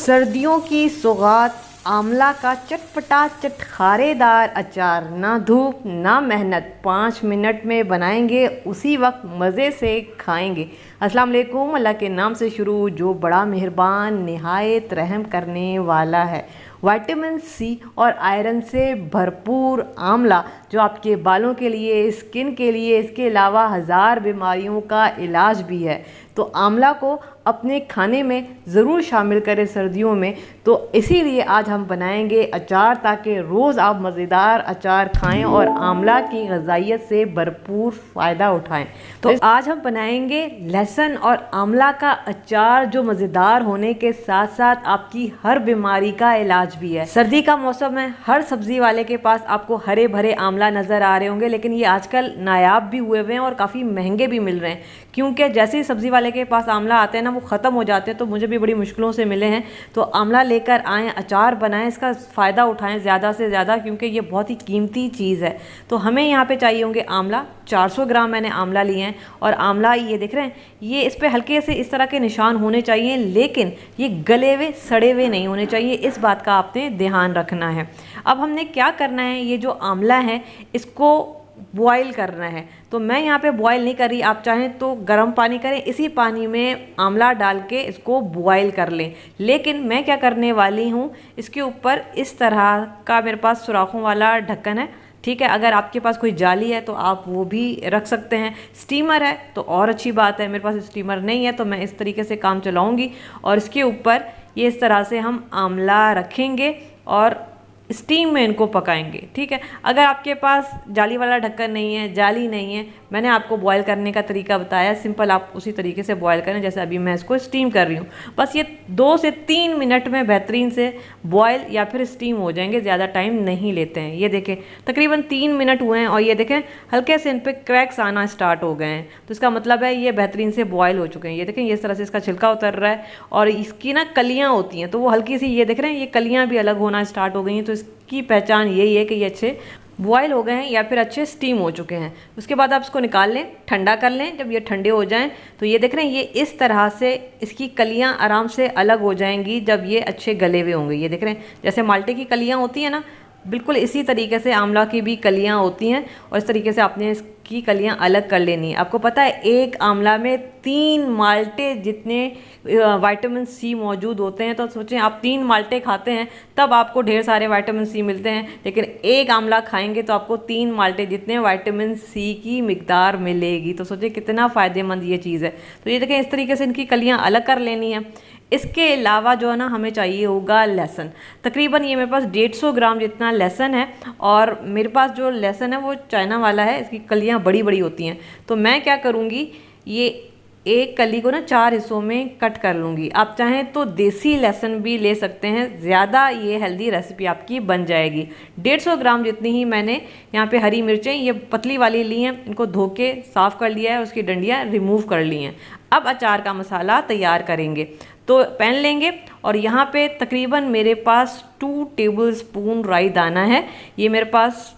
सर्दियों की सौगात आंवला का चटपटा चटखारेदार अचार। ना धूप ना मेहनत, 5 मिनट में बनाएंगे, उसी वक्त मज़े से खाएंगे। अस्सलाम वालेकुम। अल्लाह के नाम से शुरू, जो बड़ा मेहरबान निहायत रहम करने वाला है। विटामिन सी और आयरन से भरपूर आंवला, जो आपके बालों के लिए, स्किन के लिए, इसके अलावा 1000 बीमारियों का इलाज भी है। तो आंवला को अपने खाने में ज़रूर शामिल करें सर्दियों में। तो इसीलिए आज हम बनाएंगे अचार, ताकि रोज़ आप मज़ेदार अचार खाएं और आंवला की ग़िज़ाइयत से भरपूर फ़ायदा उठाएं। तो आज हम बनाएंगे लहसुन और आंवला का अचार, जो मज़ेदार होने के साथ साथ आपकी हर बीमारी का इलाज भी है। सर्दी का मौसम है, हर सब्ज़ी वाले के पास आपको हरे भरे आंवला नज़र आ रहे होंगे, लेकिन ये आजकल नायाब भी हुए हुए हैं और काफ़ी महंगे भी मिल रहे हैं। क्योंकि जैसे ही सब्ज़ी वाले के पास आंवला आते हैं ना, वो ख़त्म हो जाते हैं। तो मुझे भी बड़ी मुश्किलों से मिले हैं। तो आंवला लेकर आएँ, अचार बनाएं, इसका फ़ायदा उठाएं ज़्यादा से ज़्यादा, क्योंकि ये बहुत ही कीमती चीज़ है। तो हमें यहाँ पे चाहिए होंगे आंवला। 400 ग्राम मैंने आंवला लिए हैं। और आंवला ये देख रहे हैं, ये इस पर हल्के से इस तरह के निशान होने चाहिए, लेकिन ये गले हुए सड़े हुए नहीं होने चाहिए। इस बात का आपने ध्यान रखना है। अब हमने क्या करना है, ये जो आंवला है इसको बॉयल करना है। तो मैं यहाँ पे बॉयल नहीं कर रही, आप चाहें तो गर्म पानी करें, इसी पानी में आंवला डाल के इसको बॉयल कर लें। लेकिन मैं क्या करने वाली हूँ, इसके ऊपर इस तरह का मेरे पास सुराखों वाला ढक्कन है। ठीक है, अगर आपके पास कोई जाली है तो आप वो भी रख सकते हैं। स्टीमर है तो और अच्छी बात है। मेरे पास स्टीमर नहीं है तो मैं इस तरीके से काम चलाऊँगी। और इसके ऊपर ये इस तरह से हम आंवला रखेंगे और स्टीम में इनको पकाएंगे। ठीक है, अगर आपके पास जाली वाला ढक्कन नहीं है, जाली नहीं है, मैंने आपको बॉयल करने का तरीका बताया, सिंपल आप उसी तरीके से बॉयल करें जैसे अभी मैं इसको स्टीम कर रही हूँ। बस ये 2 से 3 मिनट में बेहतरीन से बॉयल या फिर स्टीम हो जाएंगे, ज़्यादा टाइम नहीं लेते हैं। ये देखें, तकरीबन 3 मिनट हुए हैं और ये देखें हल्के से इन पर क्रैक्स आना स्टार्ट हो गए हैं। तो इसका मतलब है ये बेहतरीन से बॉयल हो चुके हैं। ये देखें, इस तरह से इसका छिलका उतर रहा है और इसकी ना कलियाँ होती हैं, तो वो हल्की सी, ये देख रहे हैं, ये कलियाँ भी अलग होना स्टार्ट हो गई हैं। तो इसकी पहचान यही है कि ये अच्छे बॉयल हो गए हैं या फिर अच्छे स्टीम हो चुके हैं। उसके बाद आप इसको निकाल लें, ठंडा कर लें। जब ये ठंडे हो जाएं तो ये देख रहे हैं, ये इस तरह से इसकी कलियां आराम से अलग हो जाएंगी जब ये अच्छे गले हुए होंगे। ये देख रहे हैं, जैसे माल्टे की कलियां होती हैं ना, बिल्कुल इसी तरीके से आंवला की भी कलियां होती हैं। और इस तरीके से आपने इसकी कलियां अलग कर लेनी है। आपको पता है, एक आंवला में 3 माल्टे जितने विटामिन सी मौजूद होते हैं। तो सोचें, आप 3 माल्टे खाते हैं तब आपको ढेर सारे विटामिन सी मिलते हैं, लेकिन एक आंवला खाएंगे तो आपको 3 माल्टे जितने विटामिन सी की मिकदार मिलेगी। तो सोचें कितना फ़ायदेमंद ये चीज़ है। तो ये देखें, इस तरीके से इनकी कलियाँ अलग कर लेनी है। इसके अलावा जो है ना, हमें चाहिए होगा लहसुन। तकरीबन ये मेरे पास 150 ग्राम जितना लहसुन है। और मेरे पास जो लहसुन है वो चाइना वाला है, इसकी कलियाँ बड़ी बड़ी होती हैं। तो मैं क्या करूँगी, ये एक कली को ना 4 हिस्सों में कट कर लूँगी। आप चाहें तो देसी लहसुन भी ले सकते हैं, ज़्यादा ये हेल्दी रेसिपी आपकी बन जाएगी। 150 ग्राम जितनी ही मैंने यहाँ पे हरी मिर्चें, ये पतली वाली ली हैं, इनको धो के साफ़ कर लिया है, उसकी डंडियाँ रिमूव कर ली हैं। अब अचार का मसाला तैयार करेंगे। तो पैन लेंगे और यहाँ पे तकरीबन मेरे पास 2 टेबल स्पून राई दाना है। ये मेरे पास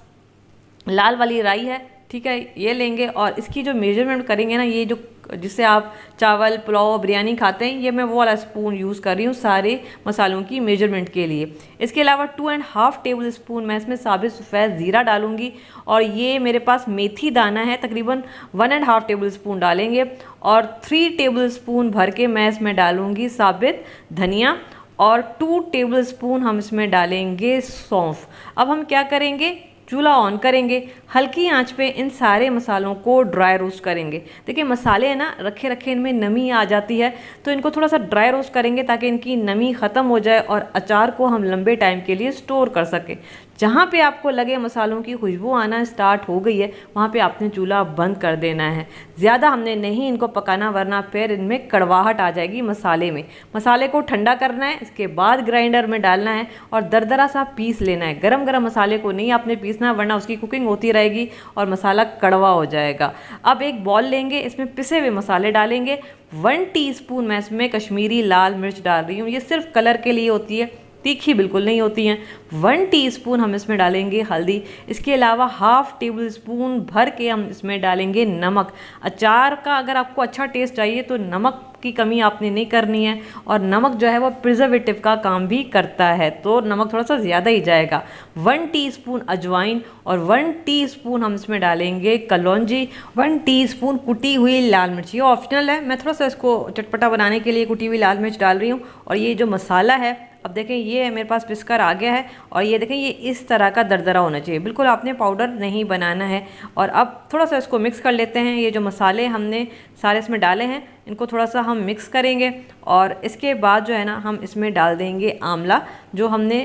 लाल वाली राई है। ठीक है, ये लेंगे और इसकी जो मेजरमेंट करेंगे ना, ये जो जिससे आप चावल, पुलाव, बिरयानी खाते हैं, ये मैं वो वाला स्पून यूज़ कर रही हूँ सारे मसालों की मेजरमेंट के लिए। इसके अलावा 2.5 टेबल स्पून मैं इसमें साबित सफ़ेद ज़ीरा डालूँगी। और ये मेरे पास मेथी दाना है, तकरीबन 1.5 टेबल स्पून डालेंगे। और 3 टेबल स्पून भर के मैं इसमें डालूँगी साबित धनिया। और 2 टेबल स्पून हम इसमें डालेंगे सौंफ। अब हम क्या करेंगे, चूल्हा ऑन करेंगे, हल्की आंच पे इन सारे मसालों को ड्राई रोस्ट करेंगे। देखिए, मसाले हैं ना, रखे रखे इनमें नमी आ जाती है, तो इनको थोड़ा सा ड्राई रोस्ट करेंगे ताकि इनकी नमी ख़त्म हो जाए और अचार को हम लंबे टाइम के लिए स्टोर कर सकें। जहाँ पे आपको लगे मसालों की खुशबू आना स्टार्ट हो गई है, वहाँ पे आपने चूल्हा बंद कर देना है। ज़्यादा हमने नहीं इनको पकाना, वरना फिर इनमें कड़वाहट आ जाएगी मसाले में। मसाले को ठंडा करना है, इसके बाद ग्राइंडर में डालना है और दरदरा सा पीस लेना है। गरम गरम मसाले को नहीं आपने पीसना, वरना उसकी कुकिंग होती रहेगी और मसाला कड़वा हो जाएगा। अब एक बॉल लेंगे, इसमें पिसे हुए मसाले डालेंगे। 1 टीस्पून मैं इसमें कश्मीरी लाल मिर्च डाल रही हूँ, ये सिर्फ कलर के लिए होती है, तीखी बिल्कुल नहीं होती हैं। 1 टीस्पून हम इसमें डालेंगे हल्दी। इसके अलावा हाफ टेबल स्पून भर के हम इसमें डालेंगे नमक। अचार का अगर आपको अच्छा टेस्ट चाहिए तो नमक की कमी आपने नहीं करनी है। और नमक जो है वो प्रिजर्वेटिव का काम भी करता है, तो नमक थोड़ा सा ज़्यादा ही जाएगा। 1 टीस्पून अजवाइन और 1 टीस्पून हम इसमें डालेंगे कलौंजी, 1 टीस्पून कुटी हुई लाल मिर्च। ये ऑप्शनल है, मैं थोड़ा सा इसको चटपटा बनाने के लिए कुटी हुई लाल मिर्च डाल रही हूँ। और ये जो मसाला है, अब देखें ये मेरे पास पिसकर आ गया है और ये देखें ये इस तरह का दरदरा होना चाहिए, बिल्कुल आपने पाउडर नहीं बनाना है। और अब थोड़ा सा इसको मिक्स कर लेते हैं। ये जो मसाले हमने सारे इसमें डाले हैं इनको थोड़ा सा हम मिक्स करेंगे और इसके बाद जो है ना हम इसमें डाल देंगे आंवला, जो हमने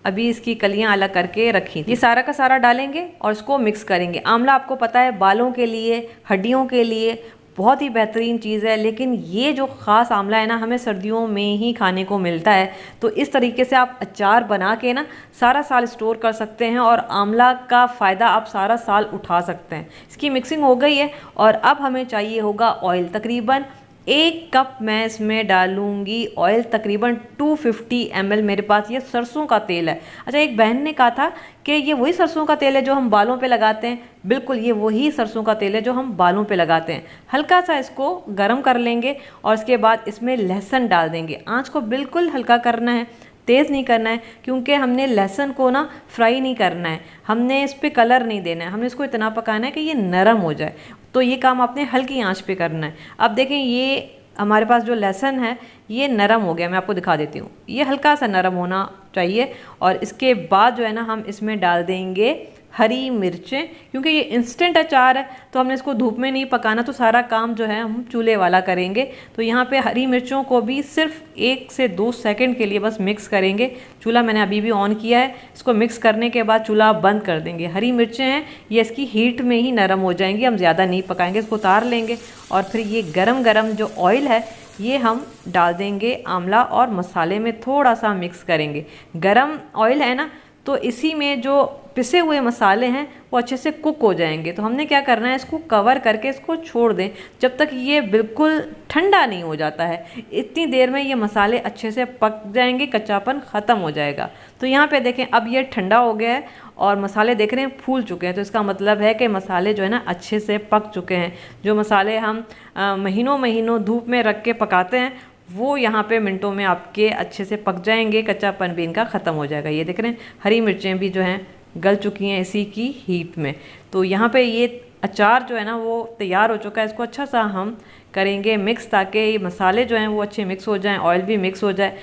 अभी इसकी कलियां अलग करके रखी थी। ये सारा का सारा डालेंगे और इसको मिक्स करेंगे। आंवला आपको पता है बालों के लिए, हड्डियों के लिए बहुत ही बेहतरीन चीज़ है, लेकिन ये जो ख़ास आंवला है ना हमें सर्दियों में ही खाने को मिलता है। तो इस तरीके से आप अचार बना के ना सारा साल स्टोर कर सकते हैं और आंवला का फ़ायदा आप सारा साल उठा सकते हैं। इसकी मिक्सिंग हो गई है और अब हमें चाहिए होगा ऑयल। तकरीबन 1 कप मैं इसमें डालूंगी ऑयल, तकरीबन 250 ml मेरे पास ये सरसों का तेल है। अच्छा, एक बहन ने कहा था कि ये वही सरसों का तेल है जो हम बालों पे लगाते हैं। बिल्कुल ये वही सरसों का तेल है जो हम बालों पे लगाते हैं। हल्का सा इसको गर्म कर लेंगे और इसके बाद इसमें लहसुन डाल देंगे। आँच को बिल्कुल हल्का करना है, तेज़ नहीं करना है, क्योंकि हमने लहसुन को ना फ्राई नहीं करना है, हमने इस पर कलर नहीं देना है, हमने इसको इतना पकाना है कि ये नरम हो जाए। तो ये काम आपने हल्की आंच पे करना है। अब देखें ये हमारे पास जो लहसुन है ये नरम हो गया, मैं आपको दिखा देती हूँ। ये हल्का सा नरम होना चाहिए और इसके बाद जो है ना हम इसमें डाल देंगे हरी मिर्चें, क्योंकि ये इंस्टेंट अचार है तो हमने इसको धूप में नहीं पकाना, तो सारा काम जो है हम चूल्हे वाला करेंगे। तो यहाँ पे हरी मिर्चों को भी सिर्फ 1 से 2 सेकंड के लिए बस मिक्स करेंगे। चूल्हा मैंने अभी भी ऑन किया है, इसको मिक्स करने के बाद चूल्हा बंद कर देंगे। हरी मिर्चें हैं ये इसकी हीट में ही नरम हो जाएंगी, हम ज़्यादा नहीं पकाएंगे, इसको उतार लेंगे। और फिर ये गरम गरम जो ऑयल है ये हम डाल देंगे आंवला और मसाले में थोड़ा सा मिक्स करेंगे। गरम ऑयल है ना, तो इसी में जो पिसे हुए मसाले हैं वो अच्छे से कुक हो जाएंगे। तो हमने क्या करना है, इसको कवर करके इसको छोड़ दें जब तक ये बिल्कुल ठंडा नहीं हो जाता है। इतनी देर में ये मसाले अच्छे से पक जाएंगे, कच्चापन ख़त्म हो जाएगा। तो यहाँ पे देखें अब ये ठंडा हो गया है और मसाले देख रहे हैं फूल चुके हैं, तो इसका मतलब है कि मसाले जो है ना अच्छे से पक चुके हैं। जो मसाले हम महीनों महीनों धूप में रख के पकाते हैं वो यहाँ पे मिनटों में आपके अच्छे से पक जाएंगे, कच्चापन भी इनका ख़त्म हो जाएगा। ये देख रहे हैं हरी मिर्चें भी जो हैं गल चुकी हैं इसी की हीट में। तो यहाँ पे ये अचार जो है ना वो तैयार हो चुका है। इसको अच्छा सा हम करेंगे मिक्स, ताकि ये मसाले जो हैं वो अच्छे मिक्स हो जाएं, ऑयल भी मिक्स हो जाए।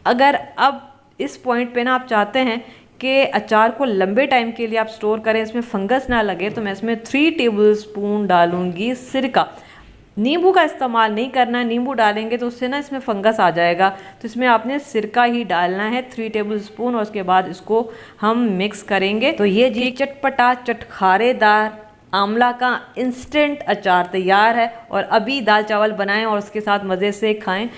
अगर अब इस पॉइंट पे ना आप चाहते हैं कि अचार को लंबे टाइम के लिए आप स्टोर करें, इसमें फंगस ना लगे, तो मैं इसमें 3 टेबलस्पून डालूँगी सिरका। नींबू का इस्तेमाल नहीं करना है, नींबू डालेंगे तो उससे ना इसमें फंगस आ जाएगा। तो इसमें आपने सिरका ही डालना है 3 टेबलस्पून और उसके बाद इसको हम मिक्स करेंगे। तो ये जी चटपटा चटखारेदार आंवला का इंस्टेंट अचार तैयार है। और अभी दाल चावल बनाएं और उसके साथ मज़े से खाएं।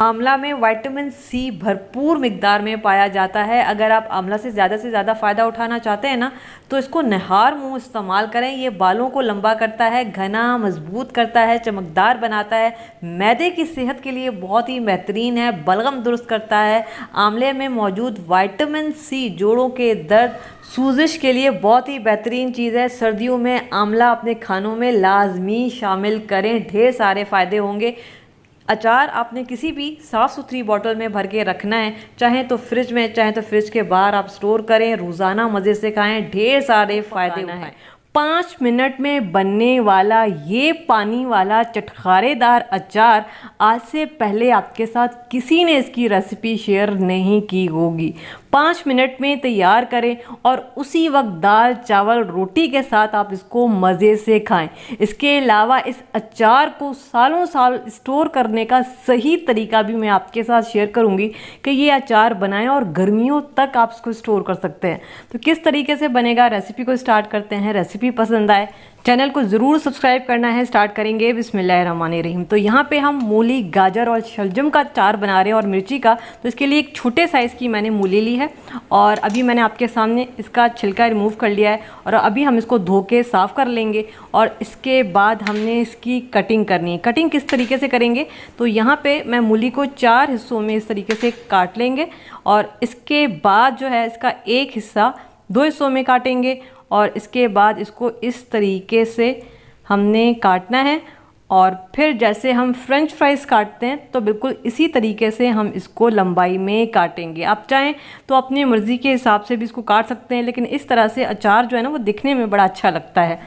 आंवला में विटामिन सी भरपूर मिकदार में पाया जाता है। अगर आप आंवला से ज़्यादा फ़ायदा उठाना चाहते हैं ना, तो इसको नहार मुंह इस्तेमाल करें। ये बालों को लंबा करता है, घना मजबूत करता है, चमकदार बनाता है, मैदे की सेहत के लिए बहुत ही बेहतरीन है, बलगम दुरुस्त करता है। आंवले में मौजूद विटामिन सी जोड़ों के दर्द, सूजिश के लिए बहुत ही बेहतरीन चीज़ है। सर्दियों में आंवला अपने खानों में लाजमी शामिल करें, ढेर सारे फ़ायदे होंगे। अचार आपने किसी भी साफ़ सुथरी बॉटल में भर के रखना है, चाहे तो फ्रिज में, चाहे तो फ्रिज के बाहर आप स्टोर करें। रोज़ाना मज़े से खाएं, ढेर सारे फ़ायदे हैं। 5 मिनट में बनने वाला ये पानी वाला चटखारेदार अचार आज से पहले आपके साथ किसी ने इसकी रेसिपी शेयर नहीं की होगी। 5 मिनट में तैयार करें और उसी वक्त दाल चावल रोटी के साथ आप इसको मज़े से खाएं। इसके अलावा इस अचार को सालों साल स्टोर करने का सही तरीका भी मैं आपके साथ शेयर करूंगी कि ये अचार बनाएं और गर्मियों तक आप इसको स्टोर कर सकते हैं। तो किस तरीके से बनेगा, रेसिपी को स्टार्ट करते हैं। रेसिपी पसंद आए चैनल को ज़रूर सब्सक्राइब करना है। स्टार्ट करेंगे बिस्मिल्लाहिर्रहमानिर्रहीम। तो यहाँ पे हम मूली, गाजर और शलजम का अचार बना रहे हैं और मिर्ची का। तो इसके लिए एक छोटे साइज़ की मैंने मूली ली है और अभी मैंने आपके सामने इसका छिलका रिमूव कर लिया है और अभी हम इसको धो के साफ़ कर लेंगे और इसके बाद हमने इसकी कटिंग करनी है। कटिंग किस तरीके से करेंगे, तो यहाँ पर मैं मूली को 4 हिस्सों में इस तरीके से काट लेंगे और इसके बाद जो है इसका एक हिस्सा 2 हिस्सों में काटेंगे और इसके बाद इसको इस तरीके से हमने काटना है और फिर जैसे हम फ्रेंच फ्राइज़ काटते हैं तो बिल्कुल इसी तरीके से हम इसको लंबाई में काटेंगे। आप चाहें तो अपनी मर्ज़ी के हिसाब से भी इसको काट सकते हैं, लेकिन इस तरह से अचार जो है ना वो दिखने में बड़ा अच्छा लगता है।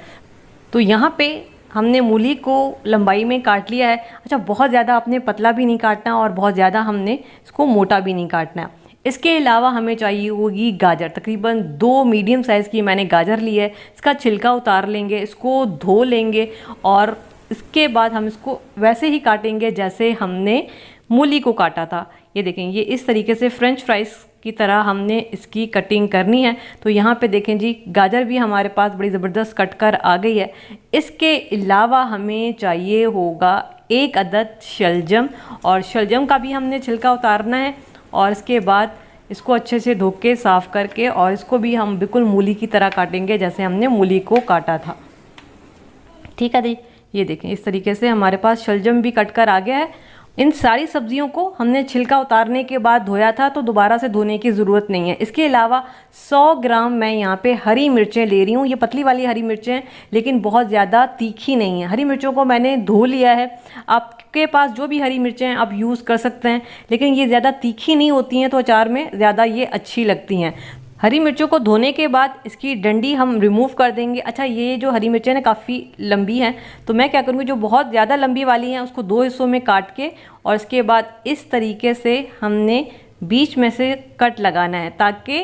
तो यहाँ पे हमने मूली को लंबाई में काट लिया है। अच्छा, बहुत ज़्यादा आपने पतला भी नहीं काटना और बहुत ज़्यादा हमने इसको मोटा भी नहीं काटना। इसके अलावा हमें चाहिए होगी गाजर। तकरीबन 2 मीडियम साइज़ की मैंने गाजर ली है। इसका छिलका उतार लेंगे, इसको धो लेंगे और इसके बाद हम इसको वैसे ही काटेंगे जैसे हमने मूली को काटा था। ये देखें, ये इस तरीके से फ्रेंच फ्राइज़ की तरह हमने इसकी कटिंग करनी है। तो यहाँ पे देखें जी, गाजर भी हमारे पास बड़ी ज़बरदस्त कट कर आ गई है। इसके अलावा हमें चाहिए होगा 1 अदद शलजम, और शलजम का भी हमने छिलका उतारना है और इसके बाद इसको अच्छे से धो के साफ़ करके और इसको भी हम बिल्कुल मूली की तरह काटेंगे जैसे हमने मूली को काटा था। ठीक है जी, ये देखें इस तरीके से हमारे पास शलजम भी कट कर आ गया है। इन सारी सब्जियों को हमने छिलका उतारने के बाद धोया था, तो दोबारा से धोने की ज़रूरत नहीं है। इसके अलावा 100 ग्राम मैं यहाँ पे हरी मिर्चें ले रही हूँ। ये पतली वाली हरी मिर्चें हैं, लेकिन बहुत ज़्यादा तीखी नहीं है। हरी मिर्चों को मैंने धो लिया है। आपके पास जो भी हरी मिर्चें हैं आप यूज़ कर सकते हैं, लेकिन ये ज़्यादा तीखी नहीं होती हैं तो अचार में ज़्यादा ये अच्छी लगती हैं। हरी मिर्चों को धोने के बाद इसकी डंडी हम रिमूव कर देंगे। अच्छा, ये जो हरी मिर्चें ना काफ़ी लंबी हैं, तो मैं क्या करूँगी, जो बहुत ज़्यादा लंबी वाली हैं उसको 2 हिस्सों में काट के और इसके बाद इस तरीके से हमने बीच में से कट लगाना है ताकि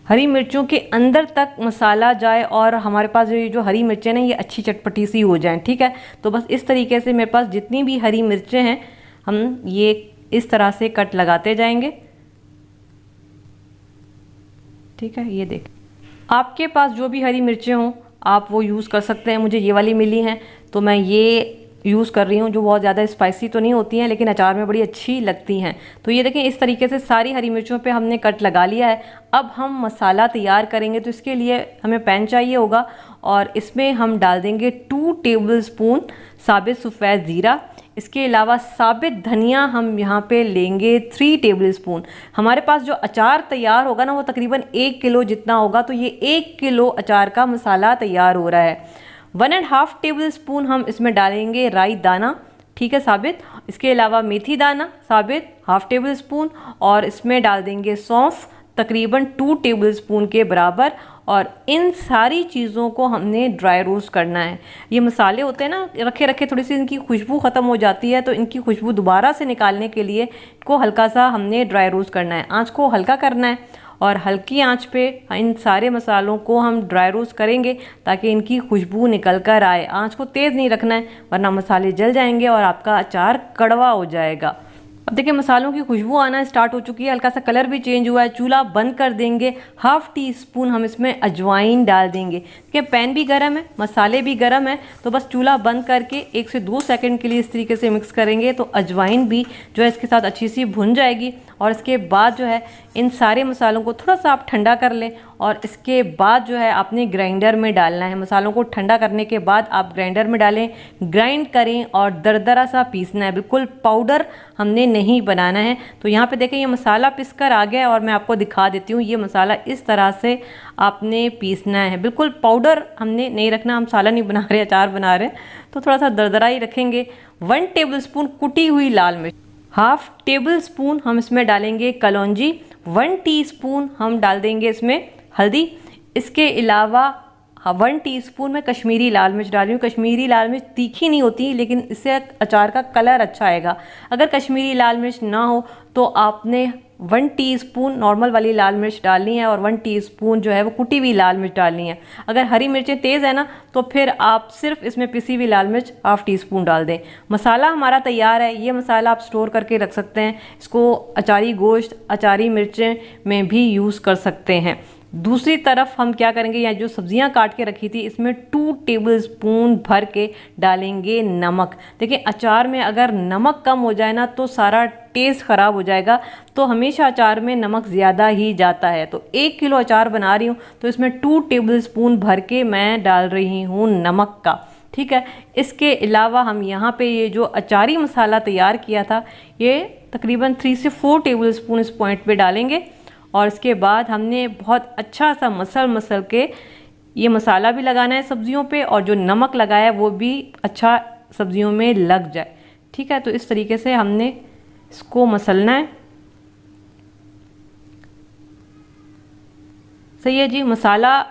हरी मिर्चों के अंदर तक मसाला जाए और हमारे पास ये जो हरी मिर्चें ना ये अच्छी चटपटी सी हो जाएं। ठीक है, तो बस इस तरीके से मेरे पास जितनी भी हरी मिर्चें हैं हम ये इस तरह से कट लगाते जाएंगे। ठीक है, ये देख, आपके पास जो भी हरी मिर्चें हों आप वो यूज़ कर सकते हैं। मुझे ये वाली मिली हैं तो मैं ये यूज़ कर रही हूँ, जो बहुत ज़्यादा स्पाइसी तो नहीं होती हैं लेकिन अचार में बड़ी अच्छी लगती हैं। तो ये देखें, इस तरीके से सारी हरी मिर्चों पे हमने कट लगा लिया है। अब हम मसाला तैयार करेंगे, तो इसके लिए हमें पैन चाहिए होगा और इसमें हम डाल देंगे 2 टेबलस्पून साबित सफ़ेद ज़ीरा। इसके अलावा साबित धनिया हम यहाँ पे लेंगे 3 टेबलस्पून। हमारे पास जो अचार तैयार होगा ना वो तकरीबन 1 किलो जितना होगा, तो ये 1 किलो अचार का मसाला तैयार हो रहा है। 1.5 टेबलस्पून हम इसमें डालेंगे राई दाना, ठीक है, साबित। इसके अलावा मेथी दाना साबित 1/2 टेबलस्पून और इसमें डाल देंगे सौंफ तकरीबन 2 टेबलस्पून के बराबर। और इन सारी चीज़ों को हमने ड्राई रोस्ट करना है। ये मसाले होते हैं ना रखे रखे, थोड़ी सी इनकी खुशबू ख़त्म हो जाती है, तो इनकी खुशबू दोबारा से निकालने के लिए इनको हल्का सा हमने ड्राई रोस्ट करना है। आँच को हल्का करना है और हल्की आंच पे इन सारे मसालों को हम ड्राई रोस्ट करेंगे ताकि इनकी खुशबू निकल कर आए। आंच को तेज़ नहीं रखना है वरना मसाले जल जाएंगे और आपका अचार कड़वा हो जाएगा। अब देखिए मसालों की खुशबू आना स्टार्ट हो चुकी है, हल्का सा कलर भी चेंज हुआ है। चूल्हा बंद कर देंगे। 1/2 टीस्पून हम इसमें अजवाइन डाल देंगे। देखिए पैन भी गर्म है, मसाले भी गर्म है, तो बस चूल्हा बंद करके 1 से 2 सेकंड के लिए इस तरीके से मिक्स करेंगे तो अजवाइन भी जो है इसके साथ अच्छी सी भुन जाएगी। और इसके बाद जो है इन सारे मसालों को थोड़ा सा आप ठंडा कर लें और इसके बाद जो है आपने ग्राइंडर में डालना है। मसालों को ठंडा करने के बाद आप ग्राइंडर में डालें, ग्राइंड करें और दरदरा सा पीसना है, बिल्कुल पाउडर हमने नहीं बनाना है। तो यहाँ पे देखें ये मसाला पिस कर आ गया है और मैं आपको दिखा देती हूँ। ये मसाला इस तरह से आपने पीसना है, बिल्कुल पाउडर हमने नहीं रखना। हम सालन नहीं बना रहे, अचार बना रहे हैं, तो थोड़ा सा दरदरा ही रखेंगे। 1 टेबलस्पून कुटी हुई लाल मिर्च, 1/2 टेबलस्पून हम इसमें डालेंगे कलौंजी, 1 टीस्पून हम डाल देंगे इसमें हल्दी। इसके अलावा 1 टीस्पून में कश्मीरी लाल मिर्च डाल रही हूँ। कश्मीरी लाल मिर्च तीखी नहीं होती लेकिन इससे अचार का कलर अच्छा आएगा। अगर कश्मीरी लाल मिर्च ना हो तो आपने 1 टीस्पून नॉर्मल वाली लाल मिर्च डालनी है और 1 टीस्पून जो है वो कुटी हुई लाल मिर्च डालनी है। अगर हरी मिर्चें तेज़ है ना तो फिर आप सिर्फ इसमें पिसी हुई लाल मिर्च 1/2 टीस्पून डाल दें। मसाला हमारा तैयार है। ये मसाला आप स्टोर करके रख सकते हैं। इसको अचारी गोश्त, अचारी मिर्चें में भी यूज़ कर सकते हैं। दूसरी तरफ हम क्या करेंगे, या जो सब्जियां काट के रखी थी इसमें 2 टेबलस्पून भर के डालेंगे नमक। देखिए अचार में अगर नमक कम हो जाए ना तो सारा टेस्ट ख़राब हो जाएगा, तो हमेशा अचार में नमक ज़्यादा ही जाता है। तो 1 किलो अचार बना रही हूँ तो इसमें 2 टेबलस्पून भर के मैं डाल रही हूँ नमक का। ठीक है, इसके अलावा हम यहाँ पे ये जो अचारी मसाला तैयार किया था ये तकरीबन 3 से 4 टेबलस्पून इस पॉइंट पे डालेंगे। और इसके बाद हमने बहुत अच्छा सा मसल के ये मसाला भी लगाना है सब्जियों पे और जो नमक लगाया है वो भी अच्छा सब्जियों में लग जाए। ठीक है, तो इस तरीके से हमने इसको मसलना है। सही है जी, मसाला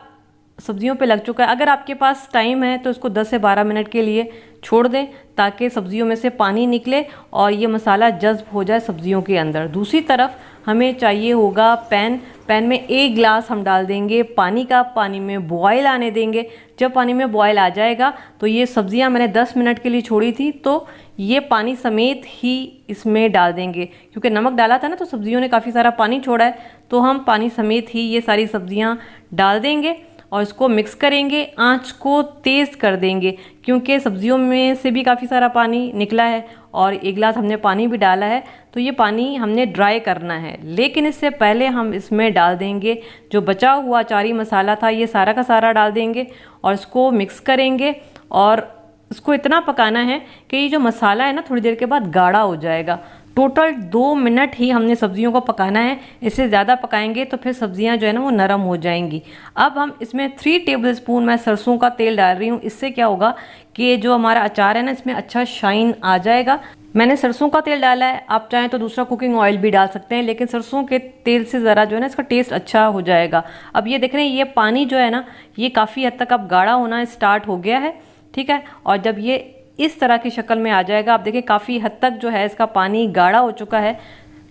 सब्जियों पे लग चुका है। अगर आपके पास टाइम है तो इसको 10 से 12 मिनट के लिए छोड़ दें ताकि सब्जियों में से पानी निकले और ये मसाला जज्ब हो जाए सब्जियों के अंदर। दूसरी तरफ हमें चाहिए होगा पैन में 1 गिलास हम डाल देंगे पानी का, पानी में बॉयल आने देंगे। जब पानी में बॉयल आ जाएगा तो ये सब्जियां मैंने 10 मिनट के लिए छोड़ी थी, तो ये पानी समेत ही इसमें डाल देंगे। क्योंकि नमक डाला था ना, तो सब्जियों ने काफ़ी सारा पानी छोड़ा है, तो हम पानी समेत ही ये सारी सब्जियां डाल देंगे और इसको मिक्स करेंगे। आंच को तेज़ कर देंगे क्योंकि सब्जियों में से भी काफ़ी सारा पानी निकला है और 1 गिलास हमने पानी भी डाला है, तो ये पानी हमने ड्राई करना है। लेकिन इससे पहले हम इसमें डाल देंगे जो बचा हुआ अचारी मसाला था, ये सारा का सारा डाल देंगे और इसको मिक्स करेंगे और इसको इतना पकाना है कि ये जो मसाला है ना थोड़ी देर के बाद गाढ़ा हो जाएगा। टोटल 2 मिनट ही हमने सब्जियों को पकाना है, इससे ज़्यादा पकाएंगे तो फिर सब्जियां जो है ना वो नरम हो जाएंगी। अब हम इसमें 3 टेबलस्पून मैं सरसों का तेल डाल रही हूँ। इससे क्या होगा कि जो हमारा अचार है ना इसमें अच्छा शाइन आ जाएगा। मैंने सरसों का तेल डाला है, आप चाहें तो दूसरा कुकिंग ऑयल भी डाल सकते हैं, लेकिन सरसों के तेल से ज़रा जो है ना इसका टेस्ट अच्छा हो जाएगा। अब ये देख रहे हैं ये पानी जो है ना ये काफ़ी हद तक अब गाढ़ा होना स्टार्ट हो गया है। ठीक है, और जब ये इस तरह की शक्ल में आ जाएगा, आप देखिए काफ़ी हद तक जो है इसका पानी गाढ़ा हो चुका है।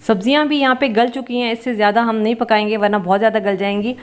सब्जियां भी यहाँ पे गल चुकी हैं, इससे ज़्यादा हम नहीं पकाएंगे वरना बहुत ज़्यादा गल जाएंगी।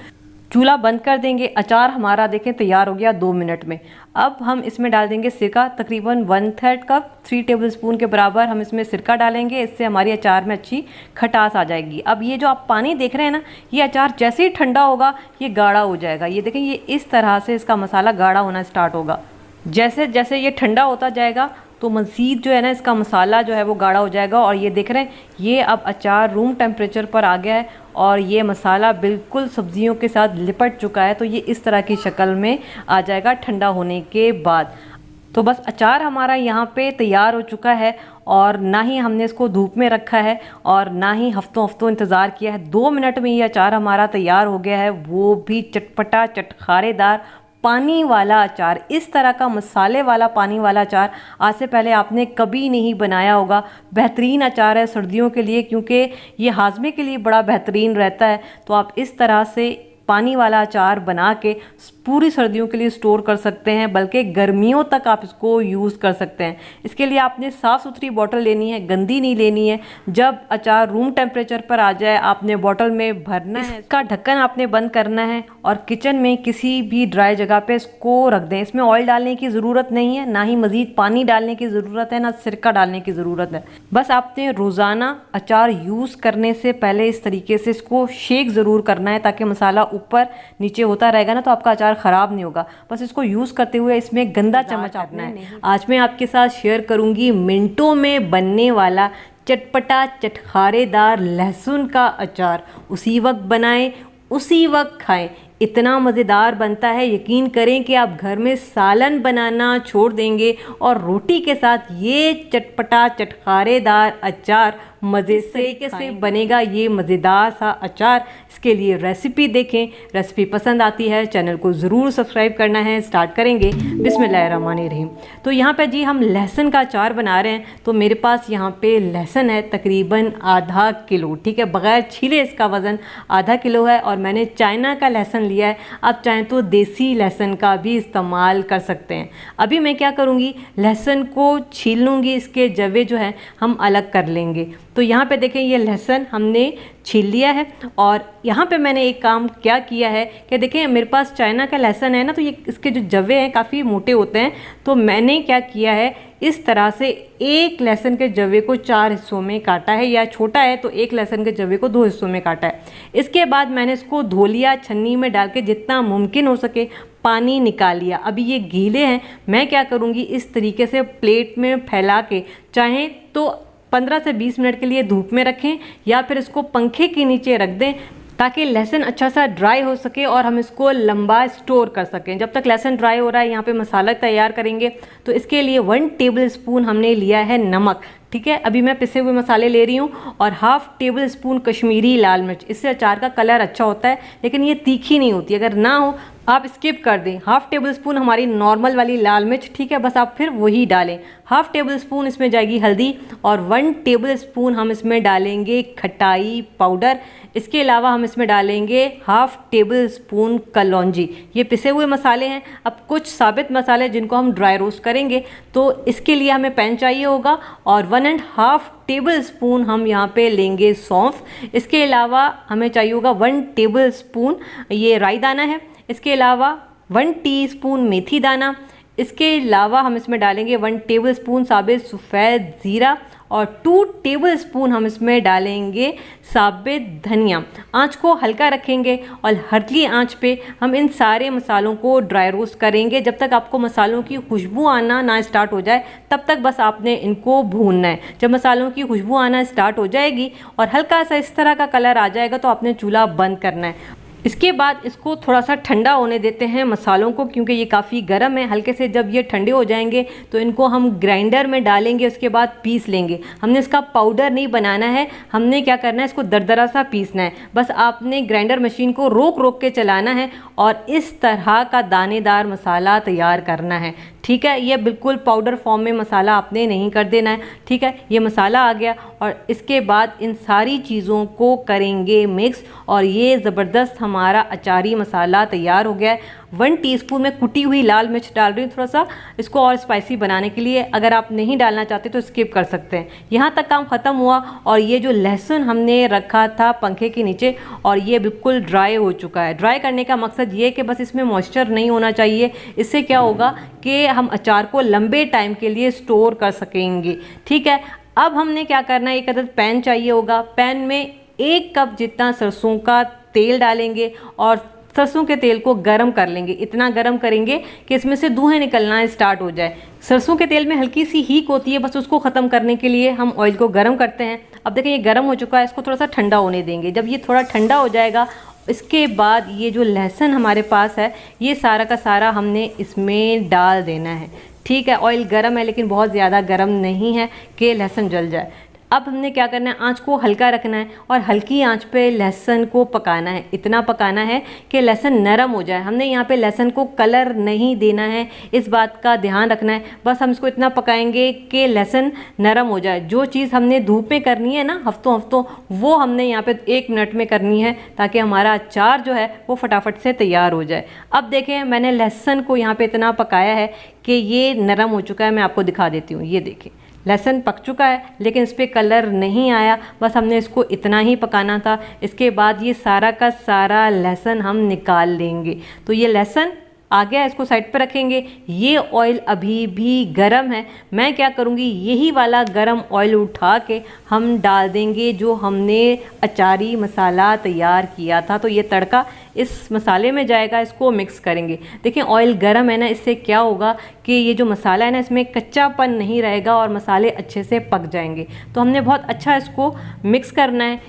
चूल्हा बंद कर देंगे। अचार हमारा देखें तैयार हो गया 2 मिनट में। अब हम इसमें डाल देंगे सिरका, तकरीबन 1/3 कप, 3 टेबलस्पून के बराबर हम इसमें सिरका डालेंगे। इससे हमारी अचार में अच्छी खटास आ जाएगी। अब ये जो आप पानी देख रहे हैं ना, ये अचार जैसे ही ठंडा होगा ये गाढ़ा हो जाएगा। ये देखें ये इस तरह से इसका मसाला गाढ़ा होना स्टार्ट होगा। जैसे जैसे ये ठंडा होता जाएगा तो मज़ीद जो है ना इसका मसाला जो है वो गाढ़ा हो जाएगा। और ये देख रहे हैं ये अब अचार रूम टेम्परेचर पर आ गया है और ये मसाला बिल्कुल सब्जियों के साथ लिपट चुका है। तो ये इस तरह की शक्ल में आ जाएगा ठंडा होने के बाद। तो बस अचार हमारा यहाँ पे तैयार हो चुका है और ना ही हमने इसको धूप में रखा है और ना ही हफ्तों हफ्तों इंतज़ार किया है। 2 मिनट में ये अचार हमारा तैयार हो गया है, वो भी चटपटा चटखारेदार पानी वाला अचार। इस तरह का मसाले वाला पानी वाला अचार आज से पहले आपने कभी नहीं बनाया होगा। बेहतरीन अचार है सर्दियों के लिए क्योंकि ये हाजमे के लिए बड़ा बेहतरीन रहता है। तो आप इस तरह से पानी वाला अचार बना के पूरी सर्दियों के लिए स्टोर कर सकते हैं, बल्कि गर्मियों तक आप इसको यूज़ कर सकते हैं। इसके लिए आपने साफ़ सुथरी बॉटल लेनी है, गंदी नहीं लेनी है। जब अचार रूम टेम्परेचर पर आ जाए आपने बॉटल में भरना है, इसका ढक्कन आपने बंद करना है और किचन में किसी भी ड्राई जगह पे इसको रख दें। इसमें ऑयल डालने की ज़रूरत नहीं है, ना ही मज़ीद पानी डालने की ज़रूरत है, ना सिरका डालने की ज़रूरत है। बस आपने रोज़ाना अचार यूज़ करने से पहले इस तरीके से इसको शेक ज़रूर करना है ताकि मसाला ऊपर नीचे होता रहेगा ना तो आपका अचार ख़राब नहीं होगा। बस इसको यूज़ करते हुए इसमें गंदा चम्मच आपने है। आज मैं आपके साथ शेयर करूंगी मिनटों में बनने वाला चटपटा चटखारेदार लहसुन का अचार। उसी वक्त बनाएं, उसी वक्त खाएं, इतना मज़ेदार बनता है यकीन करें कि आप घर में सालन बनाना छोड़ देंगे और रोटी के साथ ये चटपटा चटखारेदार अचार मज़े से बनेगा। ये मज़ेदार सा अचार, इसके लिए रेसिपी देखें। रेसिपी पसंद आती है चैनल को ज़रूर सब्सक्राइब करना है। स्टार्ट करेंगे बिस्मिल्लाहिर्रहमानिर्रहीम। तो यहाँ पे जी हम लहसुन का अचार बना रहे हैं। तो मेरे पास यहाँ पे लहसुन है तकरीबन आधा किलो, ठीक है, बग़ैर छीले इसका वज़न आधा किलो है और मैंने चाइना का लहसुन लिया है। आप चाहें तो देसी लहसुन का भी इस्तेमाल कर सकते हैं। अभी मैं क्या करूँगी, लहसुन को छील लूँगी, इसके जवे जो है हम अलग कर लेंगे। तो यहाँ पे देखें ये लहसुन हमने छील लिया है और यहाँ पे मैंने एक काम क्या किया है कि देखें मेरे पास चाइना का लहसुन है ना, तो ये इसके जो जवे हैं काफ़ी मोटे होते हैं। तो मैंने क्या किया है, इस तरह से एक लहसुन के जवे को 4 हिस्सों में काटा है, या छोटा है तो एक लहसुन के जवे को 2 हिस्सों में काटा है। इसके बाद मैंने इसको धो लिया, छन्नी में डाल के जितना मुमकिन हो सके पानी निकाल लिया। अभी ये गीले हैं, मैं क्या करूँगी इस तरीके से प्लेट में फैला के चाहें तो 15 से 20 मिनट के लिए धूप में रखें या फिर इसको पंखे के नीचे रख दें ताकि लहसुन अच्छा सा ड्राई हो सके और हम इसको लंबा स्टोर कर सकें। जब तक लहसुन ड्राई हो रहा है यहाँ पे मसाला तैयार करेंगे। तो इसके लिए 1 टेबलस्पून हमने लिया है नमक, ठीक है। अभी मैं पिसे हुए मसाले ले रही हूँ और 1/2 टेबलस्पून कश्मीरी लाल मिर्च। इससे अचार का कलर अच्छा होता है लेकिन ये तीखी नहीं होती। अगर ना हो आप स्किप कर दें। हाफ़ टेबल स्पून हमारी नॉर्मल वाली लाल मिर्च, ठीक है, बस आप फिर वही डालें। हाफ़ टेबल स्पून इसमें जाएगी हल्दी और 1 टेबल स्पून हम इसमें डालेंगे खटाई पाउडर। इसके अलावा हम इसमें डालेंगे हाफ़ टेबल स्पून कलौंजी। ये पिसे हुए मसाले हैं। अब कुछ साबित मसाले जिनको हम ड्राई रोस्ट करेंगे, तो इसके लिए हमें पैन चाहिए होगा और 1.5 टेबल स्पून हम यहाँ पे लेंगे सौंफ। इसके अलावा हमें चाहिए होगा 1 टेबल स्पून ये राई दाना है। इसके अलावा 1 टीस्पून मेथी दाना। इसके अलावा हम इसमें डालेंगे 1 टेबल स्पून साबित सफ़ेद ज़ीरा और 2 टेबल स्पून हम इसमें डालेंगे साबित धनिया। आंच को हल्का रखेंगे और हल्की आंच पे हम इन सारे मसालों को ड्राई रोस्ट करेंगे। जब तक आपको मसालों की खुशबू आना ना स्टार्ट हो जाए तब तक बस आपने इनको भूनना है। जब मसालों की खुशबू आना स्टार्ट हो जाएगी और हल्का सा इस तरह का कलर आ जाएगा तो आपने चूल्हा बंद करना है। इसके बाद इसको थोड़ा सा ठंडा होने देते हैं मसालों को, क्योंकि ये काफ़ी गर्म है। हल्के से जब ये ठंडे हो जाएंगे तो इनको हम ग्राइंडर में डालेंगे, उसके बाद पीस लेंगे। हमने इसका पाउडर नहीं बनाना है, हमने क्या करना है, इसको दरदरा सा पीसना है। बस आपने ग्राइंडर मशीन को रोक रोक के चलाना है और इस तरह का दानेदार मसाला तैयार करना है, ठीक है। ये बिल्कुल पाउडर फॉर्म में मसाला आपने नहीं कर देना है, ठीक है। ये मसाला आ गया और इसके बाद इन सारी चीज़ों को करेंगे मिक्स और ये ज़बरदस्त हमारा अचारी मसाला तैयार हो गया है। 1 टीस्पून में कुटी हुई लाल मिर्च डाल रही हूँ थोड़ा सा इसको और स्पाइसी बनाने के लिए। अगर आप नहीं डालना चाहते तो स्किप कर सकते हैं। यहाँ तक काम ख़त्म हुआ और ये जो लहसुन हमने रखा था पंखे के नीचे और ये बिल्कुल ड्राई हो चुका है। ड्राई करने का मकसद ये है कि बस इसमें मॉइस्चर नहीं होना चाहिए। इससे क्या होगा कि हम अचार को लंबे टाइम के लिए स्टोर कर सकेंगे, ठीक है। अब हमने क्या करना है, एक अदद पैन चाहिए होगा। पैन में 1 कप जितना सरसों का तेल डालेंगे और सरसों के तेल को गरम कर लेंगे। इतना गरम करेंगे कि इसमें से धुएं निकलना स्टार्ट हो जाए। सरसों के तेल में हल्की सी हीट होती है, बस उसको ख़त्म करने के लिए हम ऑयल को गरम करते हैं। अब देखें ये गरम हो चुका है, इसको थोड़ा सा ठंडा होने देंगे। जब ये थोड़ा ठंडा हो जाएगा इसके बाद ये जो लहसुन हमारे पास है ये सारा का सारा हमने इसमें डाल देना है, ठीक है। ऑयल गरम है लेकिन बहुत ज़्यादा गरम नहीं है कि लहसुन जल जाए। अब हमने क्या करना है, आंच को हल्का रखना है और हल्की आंच पे लहसुन को पकाना है। इतना पकाना है कि लहसुन नरम हो जाए। हमने यहाँ पे लहसुन को कलर नहीं देना है, इस बात का ध्यान रखना है। बस हम इसको इतना पकाएंगे कि लहसुन नरम हो जाए। जो चीज़ हमने धूप में करनी है ना हफ्तों हफ्तों, वो हमने यहाँ पे 1 मिनट में करनी है ताकि हमारा अचार जो है वो फटाफट से तैयार हो जाए। अब देखें मैंने लहसुन को यहाँ पर इतना पकाया है कि ये नरम हो चुका है। मैं आपको दिखा देती हूँ, ये देखें लहसुन पक चुका है लेकिन इस पर कलर नहीं आया। बस हमने इसको इतना ही पकाना था। इसके बाद ये सारा का सारा लहसुन हम निकाल लेंगे। तो ये लहसुन आ गया, इसको साइड पर रखेंगे। ये ऑयल अभी भी गरम है। मैं क्या करूँगी, यही वाला गरम ऑयल उठा के हम डाल देंगे जो हमने अचारी मसाला तैयार किया था। तो ये तड़का इस मसाले में जाएगा, इसको मिक्स करेंगे। देखिए ऑयल गरम है ना, इससे क्या होगा कि ये जो मसाला है ना इसमें कच्चापन नहीं रहेगा और मसाले अच्छे से पक जाएंगे। तो हमने बहुत अच्छा इसको मिक्स करना है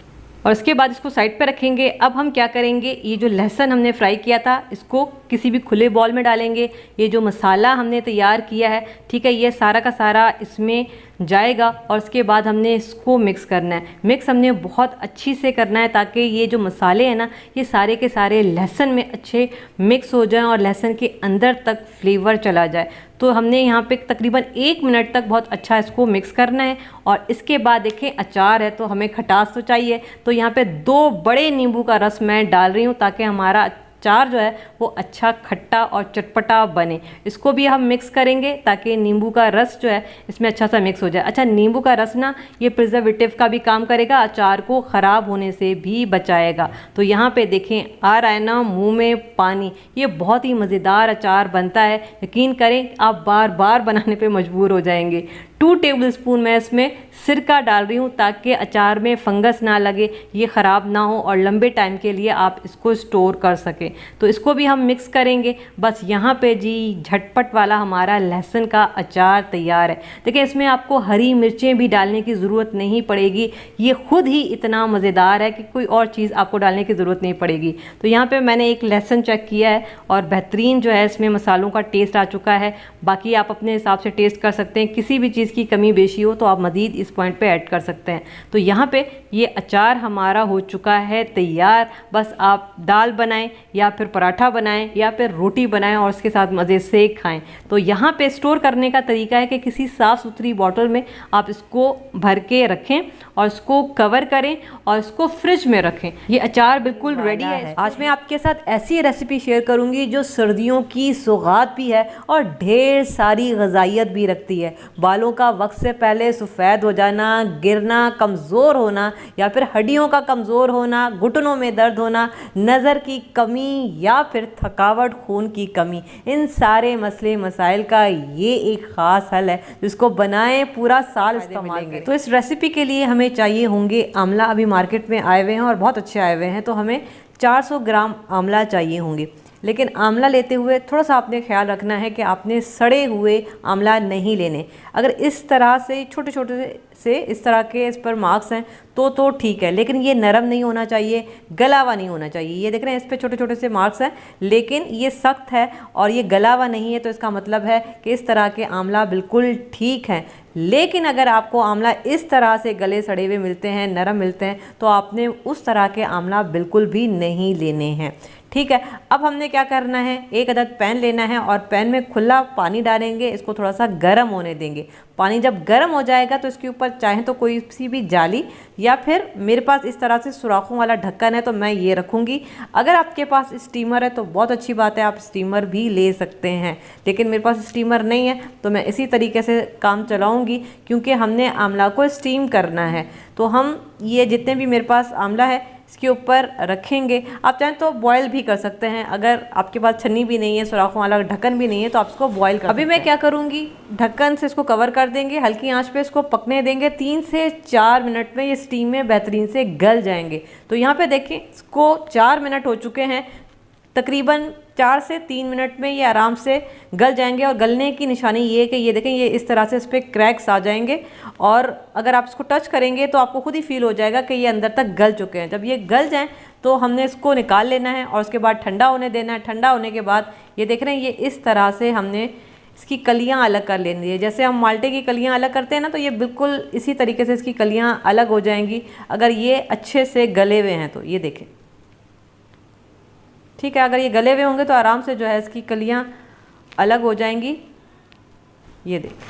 और इसके बाद इसको साइड पे रखेंगे। अब हम क्या करेंगे, ये जो लहसुन हमने फ्राई किया था इसको किसी भी खुले बॉल में डालेंगे। ये जो मसाला हमने तैयार किया है, ठीक है, ये सारा का सारा इसमें जाएगा और उसके बाद हमने इसको मिक्स करना है। मिक्स हमने बहुत अच्छी से करना है ताकि ये जो मसाले हैं ना ये सारे के सारे लहसुन में अच्छे मिक्स हो जाएं और लहसुन के अंदर तक फ्लेवर चला जाए। तो हमने यहाँ पे तकरीबन 1 मिनट तक बहुत अच्छा इसको मिक्स करना है। और इसके बाद देखें अचार है तो हमें खटास तो चाहिए, तो यहाँ पे 2 बड़े नींबू का रस मैं डाल रही हूँ ताकि हमारा अचार जो है वो अच्छा खट्टा और चटपटा बने। इसको भी हम मिक्स करेंगे ताकि नींबू का रस जो है इसमें अच्छा सा मिक्स हो जाए। अच्छा नींबू का रस ना ये प्रिजर्वेटिव का भी काम करेगा, अचार को ख़राब होने से भी बचाएगा। तो यहाँ पे देखें आ रहा है ना मुंह में पानी। ये बहुत ही मज़ेदार अचार बनता है, यकीन करें आप बार बार बनाने पे मजबूर हो जाएंगे। 2 टेबल स्पून मैं इसमें सिरका डाल रही हूँ ताकि अचार में फंगस ना लगे, ये ख़राब ना हो और लंबे टाइम के लिए आप इसको स्टोर कर सकें। तो इसको भी हम मिक्स करेंगे। बस यहाँ पे जी झटपट वाला हमारा लहसुन का अचार तैयार है। देखिए इसमें आपको हरी मिर्चें भी डालने की ज़रूरत नहीं पड़ेगी, ये खुद ही इतना मज़ेदार है कि कोई और चीज़ आपको डालने की ज़रूरत नहीं पड़ेगी। तो यहाँ पे मैंने एक लहसुन चेक किया है और बेहतरीन जो है इसमें मसालों का टेस्ट आ चुका है। बाकी आप अपने हिसाब से टेस्ट कर सकते हैं, किसी भी चीज़ चीज़ की कमी बेशी हो तो आप मज़ीद इस पॉइंट पे ऐड कर सकते हैं। तो यहाँ पे ये अचार हमारा हो चुका है तैयार। बस आप दाल बनाएं या फिर पराठा बनाएं या फिर रोटी बनाएं और उसके साथ मज़े से खाएं। तो यहाँ पे स्टोर करने का तरीका है कि किसी साफ़ सुथरी बॉटल में आप इसको भर के रखें और इसको कवर करें और इसको फ्रिज में रखें। ये अचार बिल्कुल रेडी है। आज मैं आपके साथ ऐसी रेसिपी शेयर करूँगी जो सर्दियों की सौगात भी है और ढेर सारी ग़िज़ाइयत भी रखती है। बालों का वक्त से पहले सफ़ेद हो जाना, गिरना, कमज़ोर होना या फिर हड्डियों का कमज़ोर होना, घुटनों में दर्द होना, नज़र की कमी या फिर थकावट, खून की कमी, इन सारे मसले मसाइल का ये एक ख़ास हल है जिसको बनाएं पूरा साल इस्तेमाल करें। तो इस रेसिपी के लिए हमें चाहिए होंगे आंवला। अभी मार्केट में आए हुए हैं और बहुत अच्छे आए हुए हैं, तो हमें 400 ग्राम आंवला चाहिए होंगे। लेकिन आंवला लेते हुए थोड़ा सा आपने ख्याल रखना है कि आपने सड़े हुए आंवला नहीं लेने। अगर इस तरह से छोटे छोटे से इस तरह के इस पर मार्क्स हैं तो ठीक है, लेकिन ये नरम नहीं होना चाहिए, गला हुआ नहीं होना चाहिए। ये देख रहे हैं इस पर छोटे छोटे से मार्क्स हैं, लेकिन ये सख्त है और ये गला हुआ नहीं है, तो इसका मतलब है कि इस तरह के आंवला बिल्कुल ठीक हैं। लेकिन अगर आपको आंवला इस तरह से गले सड़े हुए मिलते हैं, नरम मिलते हैं, तो आपने उस तरह के आंवला बिल्कुल भी नहीं लेने हैं। ठीक है, अब हमने क्या करना है, एक अदद पैन लेना है और पैन में खुला पानी डालेंगे, इसको थोड़ा सा गर्म होने देंगे। पानी जब गर्म हो जाएगा तो इसके ऊपर चाहें तो कोई सी भी जाली या फिर मेरे पास इस तरह से सुराखों वाला ढक्कन है तो मैं ये रखूँगी। अगर आपके पास स्टीमर है तो बहुत अच्छी बात है, आप स्टीमर भी ले सकते हैं, लेकिन मेरे पास स्टीमर नहीं है तो मैं इसी तरीके से काम चलाऊँगी, क्योंकि हमने आंवला को स्टीम करना है। तो हम ये जितने भी मेरे पास आंवला है इसके ऊपर रखेंगे। आप चाहें तो बॉयल भी कर सकते हैं, अगर आपके पास छन्नी भी नहीं है, सुराखों वाला ढक्कन भी नहीं है, तो आप इसको बॉयल कर। अभी मैं क्या करूँगी, ढक्कन से इसको कवर कर देंगे, हल्की आंच पे इसको पकने देंगे। 3 से 4 मिनट में ये स्टीम में बेहतरीन से गल जाएंगे। तो यहाँ पे देखें, इसको 4 मिनट हो चुके हैं, तकरीबन 4 से 3 मिनट में ये आराम से गल जाएंगे। और गलने की निशानी ये है कि ये देखें, ये इस तरह से इस पर क्रैक्स आ जाएंगे और अगर आप इसको टच करेंगे तो आपको खुद ही फील हो जाएगा कि ये अंदर तक गल चुके हैं। जब ये गल जाएं तो हमने इसको निकाल लेना है और उसके बाद ठंडा होने देना है। ठंडा होने के बाद ये देख रहे हैं, ये इस तरह से हमने इसकी कलियाँ अलग कर लेनी है। जैसे हम माल्टे की कलियाँ अलग करते हैं ना, तो ये बिल्कुल इसी तरीके से इसकी कलियाँ अलग हो जाएंगी अगर ये अच्छे से गले हुए हैं। तो ये देखें, ठीक है, अगर ये गले हुए होंगे तो आराम से जो है इसकी कलियां अलग हो जाएंगी। ये देखें,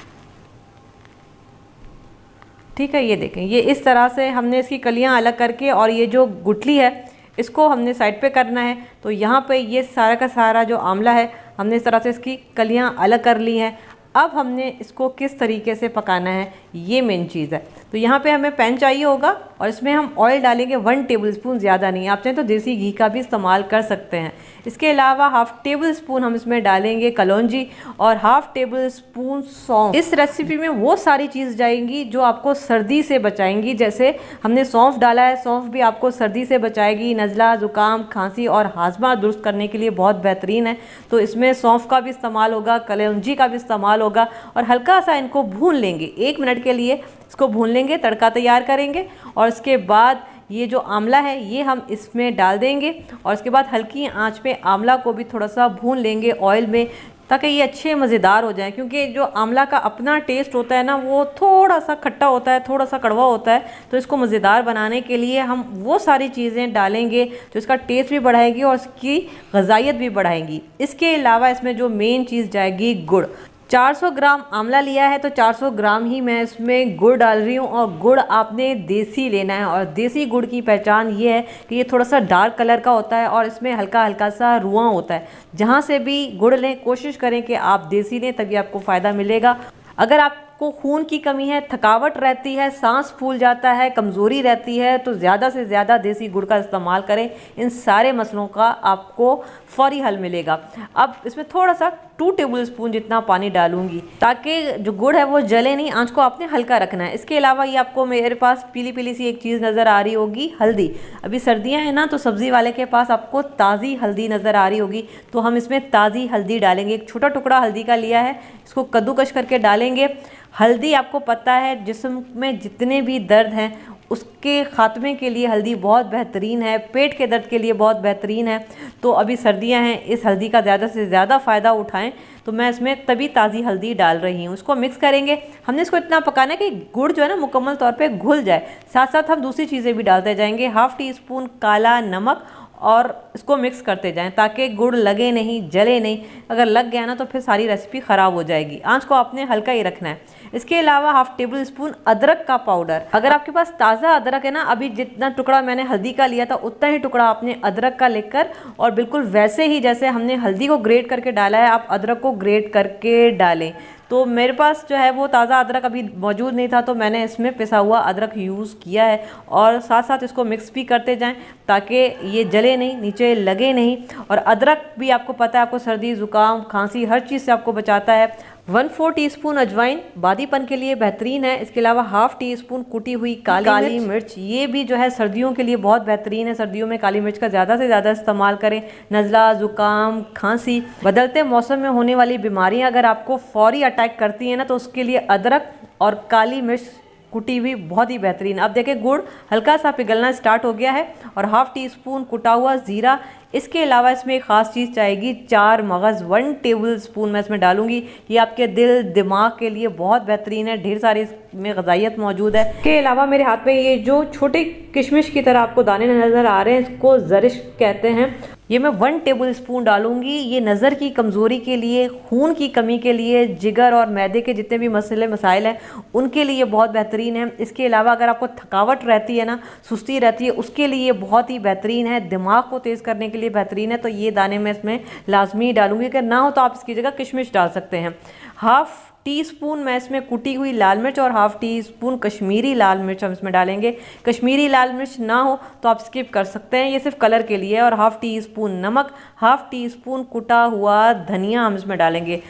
ठीक है, ये देखें, ये इस तरह से हमने इसकी कलियां अलग करके और ये जो गुठली है इसको हमने साइड पे करना है। तो यहाँ पे ये सारा का सारा जो आंवला है हमने इस तरह से इसकी कलियां अलग कर ली हैं। अब हमने इसको किस तरीके से पकाना है ये मेन चीज़ है। तो यहाँ पे हमें पैन चाहिए होगा और इसमें हम ऑयल डालेंगे 1 टेबलस्पून, ज़्यादा नहीं। आप चाहें तो देसी घी का भी इस्तेमाल कर सकते हैं। इसके अलावा 1/2 टेबलस्पून हम इसमें डालेंगे कलौंजी और 1/2 टेबलस्पून सौंफ। इस रेसिपी में वो सारी चीज़ जाएंगी जो आपको सर्दी से बचाएंगी। जैसे हमने सौंफ डाला है, सौंफ भी आपको सर्दी से बचाएगी, नज़ला, ज़ुकाम, खांसी और हाजमा दुरुस्त करने के लिए बहुत बेहतरीन है। तो इसमें सौंफ का भी इस्तेमाल होगा, कलौंजी का भी इस्तेमाल होगा और हल्का सा इनको भून लेंगे। 1 मिनट के लिए इसको भून लेंगे, तड़का तैयार करेंगे और इसके बाद ये जो आंवला है ये हम इसमें डाल देंगे और इसके बाद हल्की आंच पे आंवला को भी थोड़ा सा भून लेंगे ऑयल में, ताकि ये अच्छे मज़ेदार हो जाए। क्योंकि जो आंवला का अपना टेस्ट होता है ना, वो थोड़ा सा खट्टा होता है, थोड़ा सा कड़वा होता है। तो इसको मज़ेदार बनाने के लिए हम वो सारी चीज़ें डालेंगे जो इसका टेस्ट भी बढ़ाएगी और इसकी ग़िज़ाइयत भी बढ़ाएंगी। इसके अलावा इसमें जो मेन चीज़ जाएगी गुड़। 400 ग्राम आंवला लिया है तो 400 ग्राम ही मैं इसमें गुड़ डाल रही हूँ और गुड़ आपने देसी लेना है। और देसी गुड़ की पहचान ये है कि ये थोड़ा सा डार्क कलर का होता है और इसमें हल्का हल्का सा रुआं होता है। जहाँ से भी गुड़ लें कोशिश करें कि आप देसी लें, तभी आपको फ़ायदा मिलेगा। अगर आपको खून की कमी है, थकावट रहती है, सांस फूल जाता है, कमज़ोरी रहती है, तो ज़्यादा से ज़्यादा देसी गुड़ का इस्तेमाल करें। इन सारे मसलों का आपको फौरी हल मिलेगा। अब इसमें थोड़ा सा 2 टेबलस्पून जितना पानी डालूंगी ताकि जो गुड़ है वो जले नहीं, आंच को आपने हल्का रखना है। इसके अलावा ये आपको मेरे पास पीली पीली सी एक चीज़ नज़र आ रही होगी, हल्दी। अभी सर्दियाँ हैं ना, तो सब्ज़ी वाले के पास आपको ताज़ी हल्दी नज़र आ रही होगी, तो हम इसमें ताज़ी हल्दी डालेंगे। एक छोटा टुकड़ा हल्दी का लिया है, इसको कद्दूकश करके डालेंगे। हल्दी आपको पता है जिस्म में जितने भी दर्द हैं उसके खात्मे के लिए हल्दी बहुत बेहतरीन है, पेट के दर्द के लिए बहुत बेहतरीन है। तो अभी सर्दियां हैं, इस हल्दी का ज़्यादा से ज़्यादा फ़ायदा उठाएं। तो मैं इसमें तभी ताज़ी हल्दी डाल रही हूँ। इसको मिक्स करेंगे। हमने इसको इतना पकाना है कि गुड़ जो है ना मुकम्मल तौर पे घुल जाए। साथ साथ हम दूसरी चीज़ें भी डालते जाएंगे, 1/2 टीस्पून काला नमक, और इसको मिक्स करते जाएं ताकि गुड़ लगे नहीं, जले नहीं। अगर लग गया ना तो फिर सारी रेसिपी ख़राब हो जाएगी। आंच को आपने हल्का ही रखना है। इसके अलावा 1/2 टेबल स्पून अदरक का पाउडर। अगर आपके पास ताज़ा अदरक है ना, अभी जितना टुकड़ा मैंने हल्दी का लिया था उतना ही टुकड़ा आपने अदरक का लेकर, और बिल्कुल वैसे ही जैसे हमने हल्दी को ग्रेट करके डाला है आप अदरक को ग्रेट करके डालें। तो मेरे पास जो है वो ताज़ा अदरक अभी मौजूद नहीं था, तो मैंने इसमें पिसा हुआ अदरक यूज़ किया है। और साथ साथ इसको मिक्स भी करते जाएं ताकि ये जले नहीं, नीचे लगे नहीं। और अदरक भी आपको पता है, आपको सर्दी ज़ुकाम खांसी हर चीज़ से आपको बचाता है। 1/4 टीस्पून अजवाइन बादीपन के लिए बेहतरीन है। इसके अलावा 1/2 टीस्पून कुटी हुई काली मिर्च, ये भी जो है सर्दियों के लिए बहुत बेहतरीन है। सर्दियों में काली मिर्च का ज़्यादा से ज़्यादा इस्तेमाल करें। नज़ला, ज़ुकाम, खांसी, बदलते मौसम में होने वाली बीमारियां अगर आपको फौरी अटैक करती हैं ना, तो उसके लिए अदरक और काली मिर्च कुटी हुई बहुत ही बेहतरीन। अब देखिए गुड़ हल्का सा पिघलना स्टार्ट हो गया है, और 1/2 टीस्पून कुटा हुआ ज़ीरा। इसके अलावा इसमें एक ख़ास चीज़ चाहेगी, 4 मगज़ 1 टेबल स्पून मैं इसमें डालूंगी। ये आपके दिल दिमाग के लिए बहुत बेहतरीन है, ढेर सारे इसमें ग़ज़ाइयत मौजूद है। इसके अलावा मेरे हाथ में ये जो छोटे किशमिश की तरह आपको दाने नज़र आ रहे हैं, इसको ज़रिश कहते हैं। ये मैं 1 टेबल स्पून डालूंगी। ये नज़र की कमज़ोरी के लिए, खून की कमी के लिए, जिगर और मैदे के जितने भी मसाइल हैं उनके लिए बहुत बेहतरीन है। इसके अलावा अगर आपको थकावट रहती है ना, सुस्ती रहती है, उसके लिए बहुत ही बेहतरीन है। दिमाग को तेज़ करने के लिए बेहतरीन है। तो ये दाने मैं इसमें लाजमी डालूंगी। अगर ना हो तो आप इसकी जगह किशमिश डाल सकते हैं। 1/2 टीस्पून मैं इसमें कुटी हुई लाल मिर्च और 1/2 टीस्पून कश्मीरी लाल मिर्च हम इसमें डालेंगे। कश्मीरी लाल मिर्च ना हो तो आप स्किप कर सकते हैं, ये सिर्फ कलर के लिए है। और 1/2 टीस्पून नमक, 1/2 टीस्पून कुटा हुआ धनिया हम इसमें डालेंगे।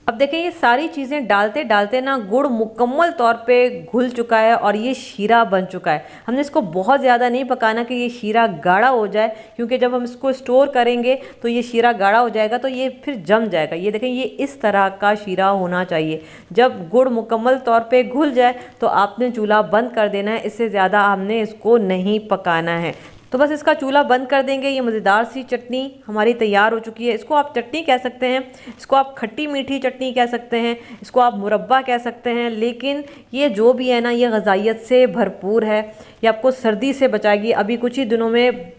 अब देखें ये सारी चीज़ें डालते डालते ना गुड़ मुकम्मल तौर पे घुल चुका है और ये शीरा बन चुका है। हमने इसको बहुत ज़्यादा नहीं पकाना कि ये शीरा गाढ़ा हो जाए, क्योंकि जब हम इसको स्टोर करेंगे तो ये शीरा गाढ़ा हो जाएगा तो ये फिर जम जाएगा। ये देखें ये इस तरह का शीरा होना चाहिए। जब गुड़ मुकम्मल तौर पे घुल जाए तो आपने चूल्हा बंद कर देना है, इससे ज़्यादा हमने इसको नहीं पकाना है। तो बस इसका चूल्हा बंद कर देंगे। ये मज़ेदार सी चटनी हमारी तैयार हो चुकी है। इसको आप चटनी कह सकते हैं, इसको आप खट्टी मीठी चटनी कह सकते हैं, इसको आप मुरब्बा कह सकते हैं, लेकिन ये जो भी है ना ये ग़ज़ाइयत से भरपूर है। ये आपको सर्दी से बचाएगी। अभी कुछ ही दिनों में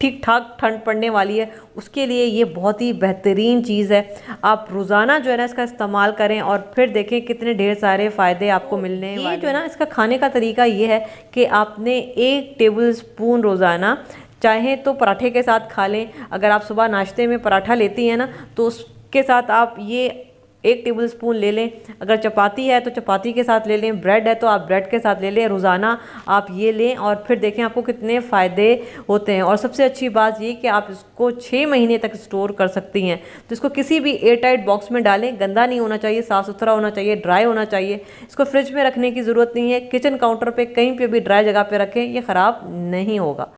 ठीक ठाक ठंड पड़ने वाली है, उसके लिए ये बहुत ही बेहतरीन चीज़ है। आप रोज़ाना जो है ना इसका इस्तेमाल करें और फिर देखें कितने ढेर सारे फ़ायदे आपको मिलने वाले। ये जो है ना इसका खाने का तरीका ये है कि आपने 1 टेबल स्पून रोज़ाना, चाहे तो पराठे के साथ खा लें। अगर आप सुबह नाश्ते में पराठा लेती हैं ना तो उसके साथ आप ये 1 टेबल स्पून ले लें। अगर चपाती है तो चपाती के साथ ले लें, ब्रेड है तो आप ब्रेड के साथ ले लें। रोज़ाना आप ये लें और फिर देखें आपको कितने फ़ायदे होते हैं। और सबसे अच्छी बात ये कि आप इसको 6 महीने तक स्टोर कर सकती हैं। तो इसको किसी भी एयरटाइट बॉक्स में डालें, गंदा नहीं होना चाहिए, साफ़ सुथरा होना चाहिए, ड्राई होना चाहिए। इसको फ्रिज में रखने की ज़रूरत नहीं है, किचन काउंटर पर कहीं पर भी ड्राई जगह पर रखें, ये ख़राब नहीं होगा।